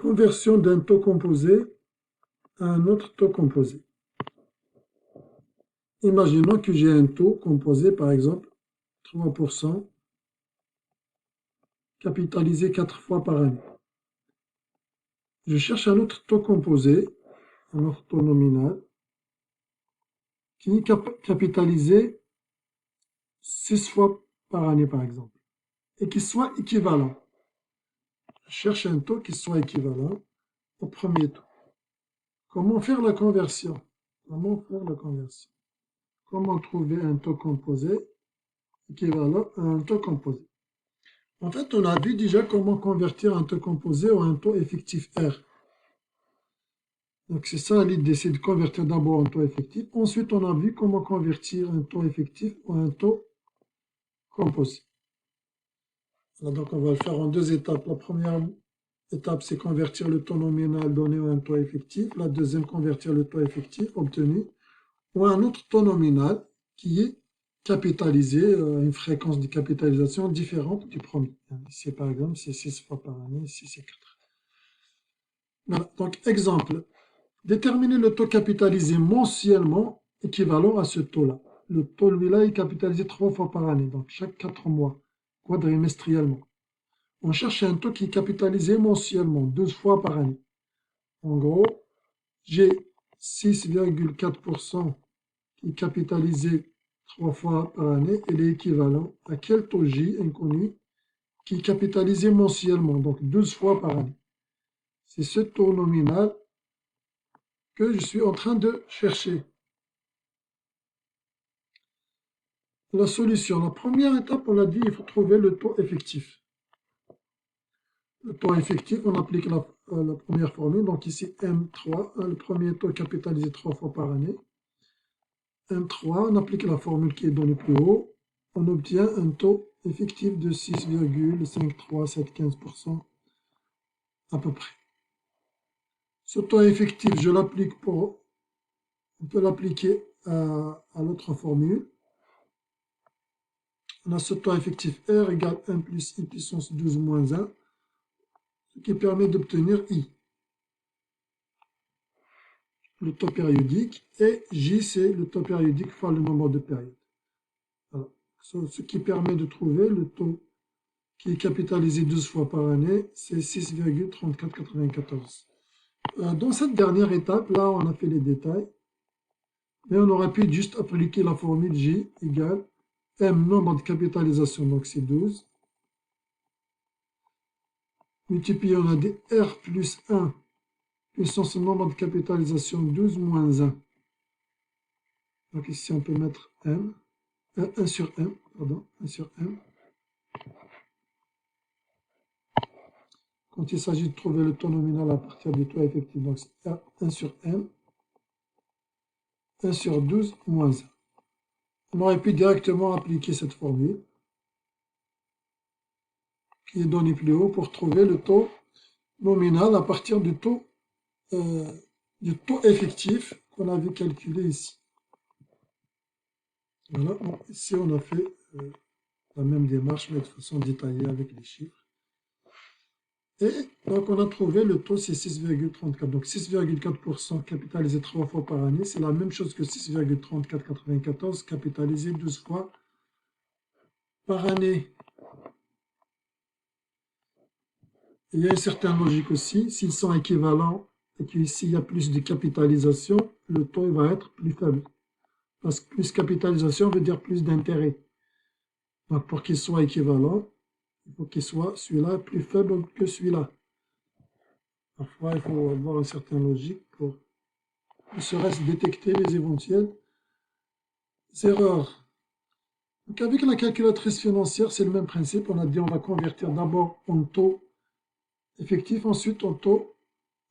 Conversion d'un taux composé à un autre taux composé. Imaginons que j'ai un taux composé, par exemple, 3%, capitalisé 4 fois par année. Je cherche un autre taux composé, un autre taux nominal, qui est capitalisé 6 fois par année, par exemple, et qui soit équivalent. Je cherche un taux qui soit équivalent au premier taux. Comment faire la conversion? Comment trouver un taux composé équivalent à un taux composé? En fait, on a vu déjà comment convertir un taux composé ou un taux effectif R. Donc, c'est ça l'idée, c'est de convertir d'abord un taux effectif. Ensuite, on a vu comment convertir un taux effectif ou un taux composé. Alors, donc, on va le faire en deux étapes. La première étape, c'est convertir le taux nominal donné à un taux effectif. La deuxième, convertir le taux effectif obtenu ou un autre taux nominal qui est capitalisé, une fréquence de capitalisation différente du premier. Ici, par exemple, c'est 6 fois par année, ici, c'est 4. Voilà. Donc, exemple. Déterminer le taux capitalisé mensuellement équivalent à ce taux-là. Le taux, lui-là, est capitalisé 3 fois par année, donc chaque 4 mois, quadrimestriellement. On cherche un taux qui est capitalisé mensuellement, 12 fois par année. En gros, j'ai 6,4% qui est capitalisé 3 fois par année, et est équivalent à quel taux J inconnu qui est capitalisé mensuellement, donc 12 fois par année. C'est ce taux nominal que je suis en train de chercher. La solution, la première étape, on a dit, il faut trouver le taux effectif. Le taux effectif, on applique la première formule, donc ici M3, le premier taux capitalisé 3 fois par année. M3, on applique la formule qui est donnée plus haut, on obtient un taux effectif de 6,53715% à peu près. Ce taux effectif, je l'applique on peut l'appliquer à l'autre formule. On a ce taux effectif R égale 1 plus I puissance 12 moins 1, ce qui permet d'obtenir I, le taux périodique, et J, c'est le taux périodique fois le nombre de périodes. Voilà. Ce qui permet de trouver le taux qui est capitalisé 12 fois par année, c'est 6,3494. Dans cette dernière étape, là, on a fait les détails, mais on aurait pu juste appliquer la formule J égale M, nombre de capitalisation, donc c'est 12. Multiplié, on a des R plus 1, puissance nombre de capitalisation 12 moins 1. Donc ici, on peut mettre M, 1 sur M, pardon, 1 sur M. Quand il s'agit de trouver le taux nominal à partir du taux effectif, donc c'est 1 sur M, 1 sur 12 moins 1. On aurait pu directement appliquer cette formule, qui est donnée plus haut, pour trouver le taux nominal à partir du taux effectif qu'on avait calculé ici. Voilà, bon, ici on a fait la même démarche, mais de façon détaillée avec les chiffres. Et donc on a trouvé le taux, c'est 6,34. Donc 6,4% capitalisé 3 fois par année, c'est la même chose que 6,3494 capitalisé 12 fois par année. Il y a une certaine logique aussi, s'ils sont équivalents et qu'ici il y a plus de capitalisation, le taux va être plus faible. Parce que plus capitalisation veut dire plus d'intérêt. Donc pour qu'il soit équivalent, il faut qu'il soit celui-là plus faible que celui-là. Parfois, il faut avoir une certaine logique pour ne serait-ce détecter les éventuelles erreurs. Donc avec la calculatrice financière, c'est le même principe. On a dit on va convertir d'abord en taux effectif, ensuite en taux,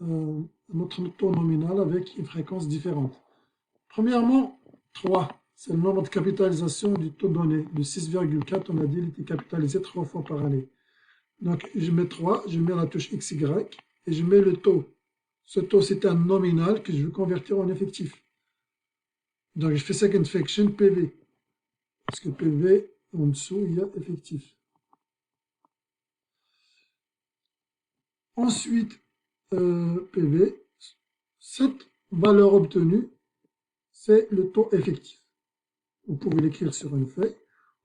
notre taux nominal avec une fréquence différente. Premièrement, 3, c'est le nombre de capitalisation du taux donné. De 6,4, on a dit qu'il était capitalisé 3 fois par année. Donc je mets 3, je mets la touche XY et je mets le taux. Ce taux, c'est un nominal que je veux convertir en effectif. Donc je fais second fraction PV. Parce que PV, en dessous, il y a effectif. Ensuite, PV, cette valeur obtenue, c'est le taux effectif. Vous pouvez l'écrire sur une feuille.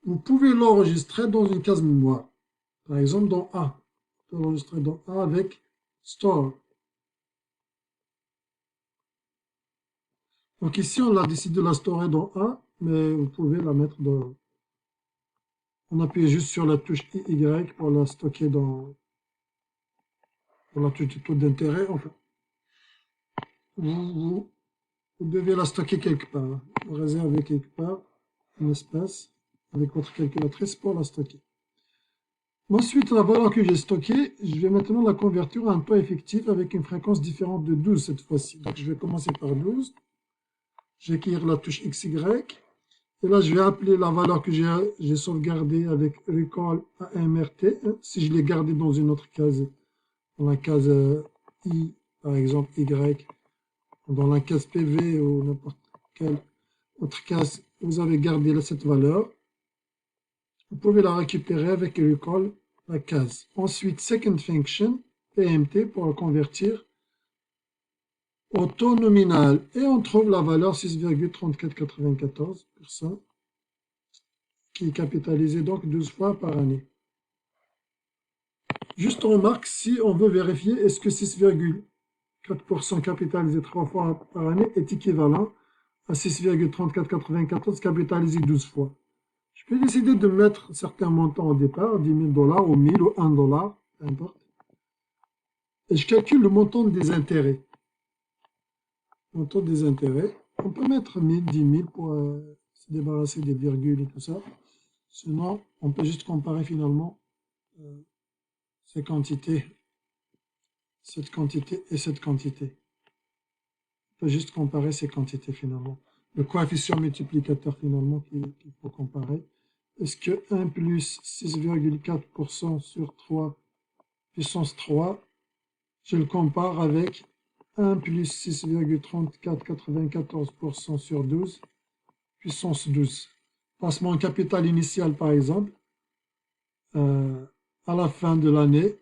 Vous pouvez l'enregistrer dans une case mémoire. Par exemple, dans A. Vous pouvez l'enregistrer dans A avec Store. Donc ici, on a décidé de la storer dans A, mais vous pouvez la mettre dans... On appuie juste sur la touche Y pour la stocker dans... Pour la touche du taux d'intérêt. Enfin, vous devez la stocker quelque part. Vous réservez quelque part un espace avec votre calculatrice pour la stocker. Ensuite, la valeur que j'ai stockée, je vais maintenant la convertir en un taux effectif avec une fréquence différente de 12 cette fois-ci. Donc, je vais commencer par 12. Je vais écrire la touche XY. Et là, je vais appeler la valeur que j'ai sauvegardée avec recall AMRT. Si je l'ai gardée dans une autre case, dans la case I, par exemple, Y, dans la case PV ou n'importe quelle autre case, vous avez gardé cette valeur. Vous pouvez la récupérer avec recall la case. Ensuite, second function, PMT, pour la convertir au taux nominal. Et on trouve la valeur 6,3494%, qui est capitalisée donc 12 fois par année. Juste on remarque, si on veut vérifier, est-ce que 6,4% capitalisé 3 fois par année est équivalent à 6,3494 capitalisé 12 fois. Je peux décider de mettre certains montants au départ, 10 000 $ ou 1000 ou 1 $, peu importe. Et je calcule le montant des intérêts. Montant des intérêts. On peut mettre 1000, 10 000 pour se débarrasser des virgules et tout ça. Sinon, on peut juste comparer finalement ces quantités, cette quantité et cette quantité. On peut juste comparer ces quantités finalement. Le coefficient multiplicateur finalement qu'il faut comparer. Est-ce que 1 plus 6,4% sur 3 puissance 3, je le compare avec 1 plus 6,3494% sur 12 puissance 12. Passement en capital initial par exemple, à la fin de l'année,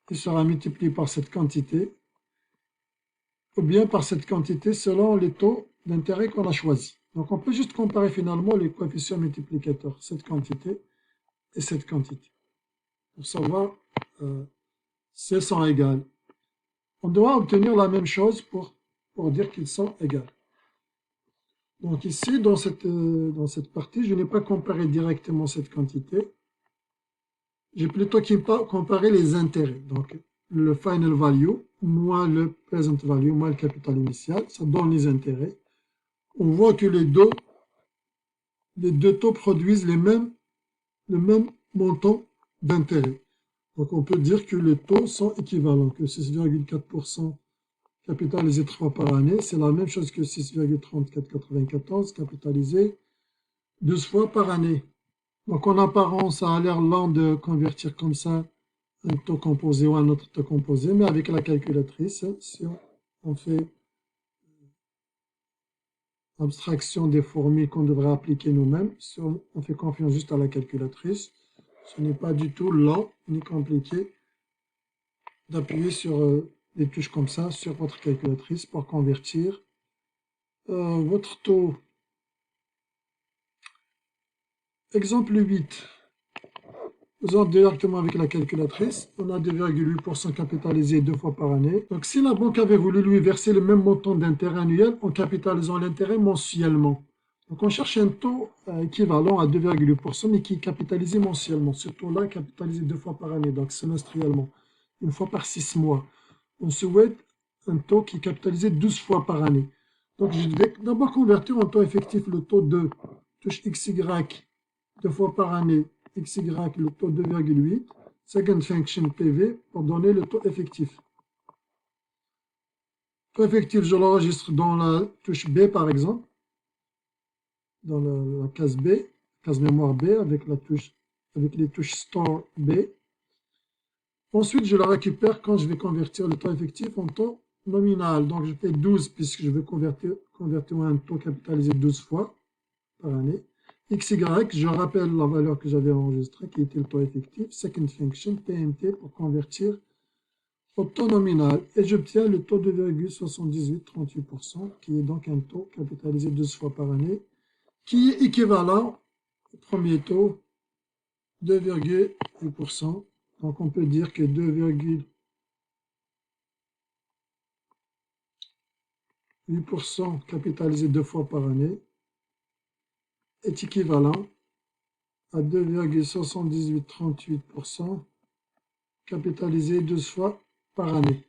il sera multiplié par cette quantité, ou bien par cette quantité selon les taux d'intérêt qu'on a choisi. Donc on peut juste comparer finalement les coefficients multiplicateurs, cette quantité et cette quantité, pour savoir si elles sont égales. On doit obtenir la même chose pour dire qu'ils sont égales. Donc ici, dans cette partie, je n'ai pas comparé directement cette quantité. J'ai plutôt comparé les intérêts. Donc le final value moins le present value moins le capital initial, ça donne les intérêts. On voit que les deux taux produisent le même montant d'intérêt. Donc on peut dire que les taux sont équivalents, que 6,4% capitalisé 3 par année, c'est la même chose que 6,3494 capitalisé 12 fois par année. Donc en apparence, ça a l'air lent de convertir comme ça un taux composé ou un autre taux composé, mais avec la calculatrice, si on fait abstraction des formules qu'on devrait appliquer nous-mêmes, si on fait confiance juste à la calculatrice, ce n'est pas du tout lent ni compliqué d'appuyer sur des touches comme ça sur votre calculatrice pour convertir votre taux. Exemple 8. Faisons directement avec la calculatrice. On a 2,8% capitalisé 2 fois par année. Donc si la banque avait voulu lui verser le même montant d'intérêt annuel en capitalisant l'intérêt mensuellement. Donc on cherche un taux équivalent à 2,8% mais qui est capitalisé mensuellement. Ce taux-là est capitalisé 2 fois par année, donc semestriellement, une fois par 6 mois. On souhaite un taux qui est capitalisé 12 fois par année. Donc je vais d'abord convertir en taux effectif le taux de touche XY 2 fois par année, XY le taux 2,8, second function PV pour donner le taux effectif. Le taux effectif, je l'enregistre dans la touche B par exemple, dans la case B, case mémoire B avec les touches Store B. Ensuite, je la récupère quand je vais convertir le taux effectif en taux nominal. Donc je fais 12 puisque je vais convertir un taux capitalisé 12 fois par année. XY, je rappelle la valeur que j'avais enregistrée, qui était le taux effectif. Second function, PMT, pour convertir au taux nominal et j'obtiens le taux de 2,7838%, qui est donc un taux capitalisé 12 fois par année, qui est équivalent au premier taux, 2,8%. Donc on peut dire que 2,8% capitalisé 2 fois par année est équivalent à 2,7838% capitalisé 12 fois par année.